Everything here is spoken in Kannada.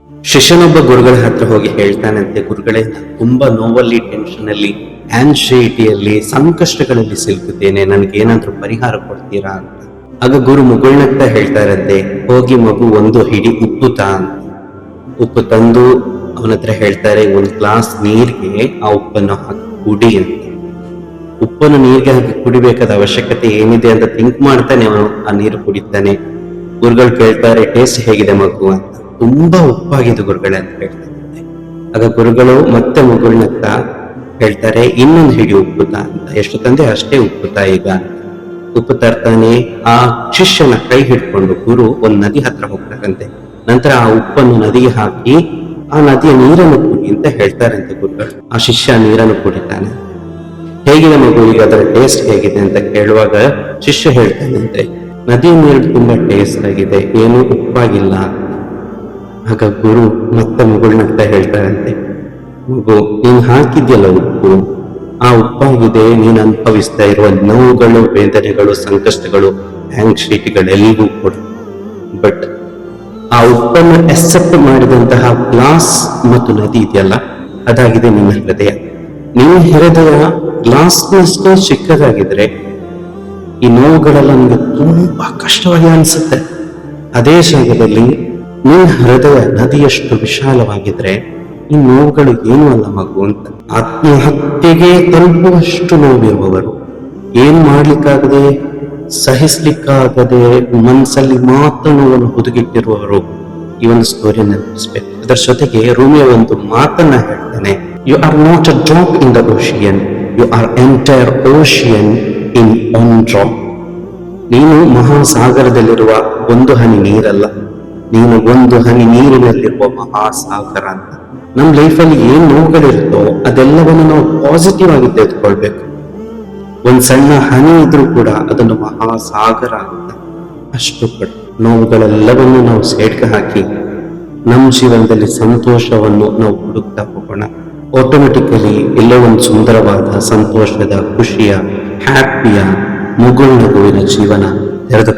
ಶಿಷ್ಯನೊಬ್ಬ ಗುರುಗಳ ಹತ್ರ ಹೋಗಿ ಹೇಳ್ತಾನಂತೆ, ಗುರುಗಳೇ, ತುಂಬಾ ನೋವಲ್ಲಿ, ಟೆನ್ಷನ್ ಅಲ್ಲಿ, ಆನ್ಸೈಟಿಯಲ್ಲಿ, ಸಂಕಷ್ಟಗಳಲ್ಲಿ ಸಿಲುಕಿದ್ದೇನೆ, ನನ್ಗೇನಾದ್ರೂ ಪರಿಹಾರ ಕೊಡ್ತೀರಾ ಅಂತ. ಆಗ ಗುರು ಮುಗುಳ್ನಗ್ತಾ ಹೇಳ್ತಾರಂತೆ, ಹೋಗಿ ಮಗು ಒಂದು ಹಿಡಿ ಉಪ್ಪು ತಾ ಅಂತ. ಉಪ್ಪು ತಂದು ಅವನ ಹತ್ರ ಹೇಳ್ತಾರೆ, ಒಂದು ಗ್ಲಾಸ್ ನೀರಿಗೆ ಆ ಉಪ್ಪನ್ನು ಹಾಕಿ ಕುಡಿ ಅಂತ. ಉಪ್ಪನ್ನು ನೀರಿಗೆ ಹಾಕಿ ಕುಡಿಬೇಕಾದ ಅವಶ್ಯಕತೆ ಏನಿದೆ ಅಂತ ಥಿಂಕ್ ಮಾಡ್ತಾನೆ ಅವನು ಆ ನೀರು ಕುಡಿತಾನೆ. ಗುರುಗಳು ಕೇಳ್ತಾರೆ, ಟೇಸ್ಟ್ ಹೇಗಿದೆ ಮಗು ಅಂತ. ತುಂಬಾ ಉಪ್ಪಾಗಿದೆ ಗುರುಗಳೇ ಅಂತ ಹೇಳ್ತಾರಂತೆ. ಆಗ ಗುರುಗಳು ಮತ್ತೆ ಮಗುಳ್ನತ್ತ ಹೇಳ್ತಾರೆ, ಇನ್ನೊಂದು ಹಿಡಿ ಉಪ್ಪುತ್ತಾ ಅಂತ. ಎಷ್ಟು ತಂದೆ ಅಷ್ಟೇ ಉಪ್ಪುತ್ತಾ ಈಗ. ಉಪ್ಪು ತರ್ತಾನೆ. ಆ ಶಿಷ್ಯನ ಕೈ ಹಿಡ್ಕೊಂಡು ಗುರು ಒಂದ್ ನದಿ ಹತ್ರ ಹೋಗ್ತಾರಂತೆ. ನಂತರ ಆ ಉಪ್ಪನ್ನು ನದಿಗೆ ಹಾಕಿ ಆ ನದಿಯ ನೀರನ್ನು ಕುಡಿ ಅಂತ ಹೇಳ್ತಾರಂತೆ ಗುರುಗಳು. ಆ ಶಿಷ್ಯ ನೀರನ್ನು ಕುಡಿತಾನೆ. ಹೇಗಿದೆ ಮಗು ಈಗ, ಅದರ ಟೇಸ್ಟ್ ಹೇಗಿದೆ ಅಂತ ಕೇಳುವಾಗ ಶಿಷ್ಯ ಹೇಳ್ತಾನಂತೆ, ನದಿ ನೀರು ತುಂಬಾ ಟೇಸ್ಟ್ ಆಗಿದೆ, ಏನೂ ಉಪ್ಪಾಗಿಲ್ಲ. ಆಗ ಗುರು ಮತ್ತೆ ಮಗುಳ್ನಂತ ಹೇಳ್ತಾರಂತೆ, ಮಗು, ನೀನ್ ಹಾಕಿದ್ಯಲ್ಲ ಉಪ್ಪು, ಆ ಉಪ್ಪಾಗಿದೆ ನೀನು ಅನುಭವಿಸ್ತಾ ಇರುವ ನೋವುಗಳು, ವೇದನೆಗಳು, ಸಂಕಷ್ಟಗಳು, ಆಂಗ್ಸೈಟಿಗಳೆಲ್ಲವೂ ಕೂಡ. ಬಟ್ ಆ ಉಪ್ಪನ್ನು ಅಕ್ಸೆಪ್ಟ್ ಮಾಡಿದಂತಹ ಗ್ಲಾಸ್ ಮತ್ತು ನದಿ ಇದೆಯಲ್ಲ, ಅದಾಗಿದೆ ನಿನ್ನ ಹೃದಯ. ನಿನ್ನ ಹೃದಯ ಗ್ಲಾಸ್ನಷ್ಟೇ ಚಿಕ್ಕದಾಗಿದ್ರೆ ಈ ನೋವುಗಳೆಲ್ಲ ನಿಮಗೆ ತುಂಬಾ ಕಷ್ಟವಾಗಿ ಅನಿಸುತ್ತೆ. ಅದೇ ಜಾಗದಲ್ಲಿ ನಿನ್ನ ಹೃದಯ ನದಿಯಷ್ಟು ವಿಶಾಲವಾಗಿದ್ರೆ ಈ ನೋವುಗಳು ಏನೂ ಅಲ್ಲ ಮಗು ಅಂತ. ಆತ್ಮಹತ್ಯೆಗೆ ತಲುಪುವಷ್ಟು ನೋವಿರುವವರು, ಏನ್ ಮಾಡ್ಲಿಕ್ಕಾಗದೆ, ಸಹಿಸ್ಲಿಕ್ಕಾಗದೆ, ಮನಸ್ಸಲ್ಲಿ ಮಾತ್ರ ನೋವನ್ನು ಹುದುಗಿಟ್ಟಿರುವವರು ಈ ಒಂದು ಸ್ಟೋರಿ ನೆನಪಿಸ್ಬೇಕು. ಅದರ ಜೊತೆಗೆ ರೂಮಿಯ ಒಂದು ಮಾತನ್ನ ಹೇಳ್ತಾನೆ, you are not a drop in the ocean, you are entire ocean in one drop. ನೀನು ಮಹಾಸಾಗರದಲ್ಲಿರುವ ಒಂದು ಹನಿ ನೀರಲ್ಲ, ನೀನು ಒಂದು ಹನಿ ನೀರಿನಲ್ಲಿರುವ ಮಹಾಸಾಗರ ಅಂತ. ನಮ್ಮ ಲೈಫಲ್ಲಿ ಏನ್ ನೋವುಗಳಿರುತ್ತೋ ಅದೆಲ್ಲವನ್ನು ನಾವು ಪಾಸಿಟಿವ್ ಆಗಿ ತೆಗೆದುಕೊಳ್ಬೇಕು. ಒಂದ್ ಸಣ್ಣ ಹನಿ ಇದ್ರೂ ಕೂಡ ಅದನ್ನು ಮಹಾಸಾಗರ ಅಂತ. ಅಷ್ಟು ನೋವುಗಳೆಲ್ಲವನ್ನು ನಾವು ಸೈಡ್ಗೆ ಹಾಕಿ ನಮ್ಮ ಜೀವನದಲ್ಲಿ ಸಂತೋಷವನ್ನು ನಾವು ಹುಡುಕ್ತಾ ಹೋಗೋಣ. ಆಟೋಮೆಟಿಕಲಿ ಎಲ್ಲೋ ಒಂದು ಸುಂದರವಾದ, ಸಂತೋಷದ, ಖುಷಿಯ, ಹ್ಯಾಪಿಯ, ಮುಗುಳ್ನಗುವಿನ ಜೀವನ ತೆರೆದು